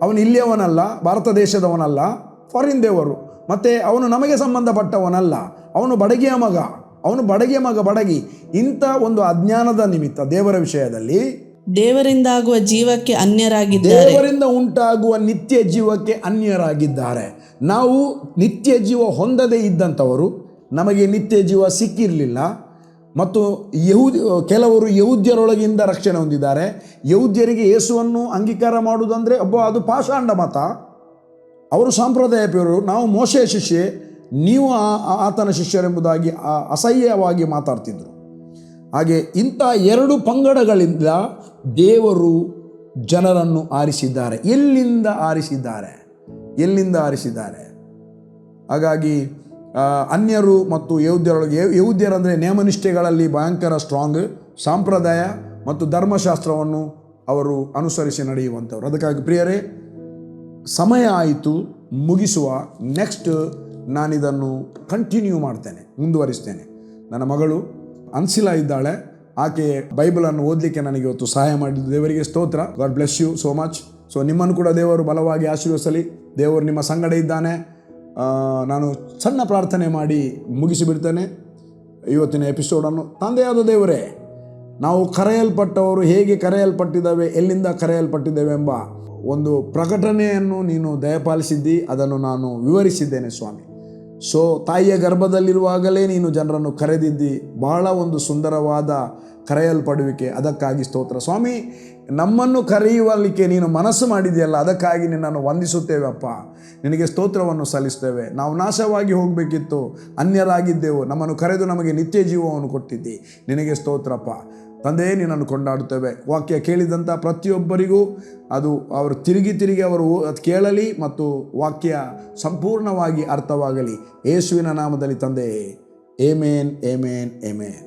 ಅವನು ಇಲ್ಲಿಯವನಲ್ಲ, ಭಾರತ ದೇಶದವನಲ್ಲ, ಫಾರಿನ್ ದೇವರು. ಮತ್ತು ಅವನು ನಮಗೆ ಸಂಬಂಧಪಟ್ಟವನಲ್ಲ, ಅವನು ಬಡಗಿಯ ಮಗ, ಅವನು ಬಡಗಿಯ ಮಗ, ಬಡಗಿ. ಇಂಥ ಒಂದು ಅಜ್ಞಾನದ ನಿಮಿತ್ತ ದೇವರ ವಿಷಯದಲ್ಲಿ ದೇವರಿಂದಾಗುವ ಜೀವಕ್ಕೆ ಅನ್ಯರಾಗಿದ್ದಾರೆ. ದೇವರಿಂದ ಉಂಟಾಗುವ ನಿತ್ಯ ಜೀವಕ್ಕೆ ಅನ್ಯರಾಗಿದ್ದಾರೆ. ನಾವು ನಿತ್ಯ ಜೀವ ಹೊಂದದೇ ಇದ್ದಂಥವರು, ನಮಗೆ ನಿತ್ಯ ಜೀವ ಸಿಕ್ಕಿರಲಿಲ್ಲ. ಮತ್ತು ಕೆಲವರು ಯಹೂದ್ಯರೊಳಗಿಂದ ರಕ್ಷಣೆ ಹೊಂದಿದ್ದಾರೆ. ಯಹೂದ್ಯರಿಗೆ ಯೇಸುವನ್ನು ಅಂಗೀಕಾರ ಮಾಡುವುದಂದರೆ ಅದು ಪಾಷಾಂಡ ಮತ. ಅವರು ಸಾಂಪ್ರದಾಯ ಪ್ರಿಯರು. ನಾವು ಮೋಶೆಯ ಶಿಷ್ಯೆ, ನೀವು ಆತನ ಶಿಷ್ಯರೆಂಬುದಾಗಿ ಅಸಹ್ಯವಾಗಿ ಮಾತಾಡ್ತಿದ್ರು. ಹಾಗೆ ಇಂಥ 2 ಪಂಗಡಗಳಿಂದ ದೇವರು ಜನರನ್ನು ಆರಿಸಿದ್ದಾರೆ. ಎಲ್ಲಿಂದ ಆರಿಸಿದ್ದಾರೆ? ಹಾಗಾಗಿ ಅನ್ಯರು ಮತ್ತು ಯಹೂದ್ಯರೊಳಗೆ, ಯಹೂದ್ಯರಂದರೆ ನೇಮನಿಷ್ಠೆಗಳಲ್ಲಿ ಭಯಂಕರ ಸ್ಟ್ರಾಂಗ್, ಸಂಪ್ರದಾಯ ಮತ್ತು ಧರ್ಮಶಾಸ್ತ್ರವನ್ನು ಅವರು ಅನುಸರಿಸಿ ನಡೆಯುವಂಥವ್ರು. ಅದಕ್ಕಾಗಿ ಪ್ರಿಯರೇ, ಸಮಯ ಆಯಿತು ಮುಗಿಸುವ. ನೆಕ್ಸ್ಟ್ ನಾನಿದನ್ನು ಕಂಟಿನ್ಯೂ ಮಾಡ್ತೇನೆ, ಮುಂದುವರಿಸ್ತೇನೆ. ನನ್ನ ಮಗಳು ಅನ್ಸಿಲಾ ಇದ್ದಾಳೆ. ಆಕೆ ಬೈಬಲನ್ನು ಓದಲಿಕ್ಕೆ ನನಗೆ ಇವತ್ತು ಸಹಾಯ ಮಾಡಿದ್ದು ದೇವರಿಗೆ ಸ್ತೋತ್ರ. God bless you so much. So ನಿಮ್ಮನ್ನು ಕೂಡ ದೇವರು ಬಲವಾಗಿ ಆಶೀರ್ವದಿಸಲಿ. ದೇವರು ನಿಮ್ಮ ಸಂಗಡ ಇದ್ದಾನೆ. ನಾನು ಸಣ್ಣ ಪ್ರಾರ್ಥನೆ ಮಾಡಿ ಮುಗಿಸಿಬಿಡ್ತೇನೆ ಇವತ್ತಿನ ಎಪಿಸೋಡನ್ನು. ತಂದೆಯಾದ ದೇವರೇ, ನಾವು ಕರೆಯಲ್ಪಟ್ಟವರು ಹೇಗೆ ಕರೆಯಲ್ಪಟ್ಟಿದ್ದೇವೆ, ಎಲ್ಲಿಂದ ಕರೆಯಲ್ಪಟ್ಟಿದ್ದೇವೆ ಎಂಬ ಒಂದು ಪ್ರಕಟಣೆಯನ್ನು ನೀನು ದಯಪಾಲಿಸಿದ್ದಿ. ಅದನ್ನು ನಾನು ವಿವರಿಸಿದ್ದೇನೆ ಸ್ವಾಮಿ. ಸೊ ತಾಯಿಯ ಗರ್ಭದಲ್ಲಿರುವಾಗಲೇ ನೀನು ಜನರನ್ನು ಕರೆದಿದ್ದಿ. ಬಹಳ ಒಂದು ಸುಂದರವಾದ ಕರೆಯಲ್ಪಡುವಿಕೆ. ಅದಕ್ಕಾಗಿ ಸ್ತೋತ್ರ ಸ್ವಾಮಿ. ನಮ್ಮನ್ನು ಕರೆಯುವಲಿಕ್ಕೆ ನೀನು ಮನಸ್ಸು ಮಾಡಿದೆಯಲ್ಲ, ಅದಕ್ಕಾಗಿ ನಿನ್ನನ್ನು ವಂದಿಸುತ್ತೇವೆ ಅಪ್ಪ. ನಿನಗೆ ಸ್ತೋತ್ರವನ್ನು ಸಲ್ಲಿಸ್ತೇವೆ. ನಾವು ನಾಶವಾಗಿ ಹೋಗಬೇಕಿತ್ತು, ಅನ್ಯರಾಗಿದ್ದೆವು. ನಮ್ಮನ್ನು ಕರೆದು ನಮಗೆ ನಿತ್ಯ ಜೀವವನ್ನು ಕೊಟ್ಟಿದ್ದಿ. ನಿನಗೆ ಸ್ತೋತ್ರಪ್ಪ ತಂದೆ. ನಿನ್ನನ್ನು ಕೊಂಡಾಡುತ್ತೇವೆ. ವಾಕ್ಯ ಕೇಳಿದಂಥ ಪ್ರತಿಯೊಬ್ಬರಿಗೂ ಅದು ಅವರು ತಿರುಗಿ ಅವರು ಕೇಳಲಿ ಮತ್ತು ವಾಕ್ಯ ಸಂಪೂರ್ಣವಾಗಿ ಅರ್ಥವಾಗಲಿ. ಯೇಸುವಿನ ನಾಮದಲ್ಲಿ ತಂದೆ. Amen, amen, amen.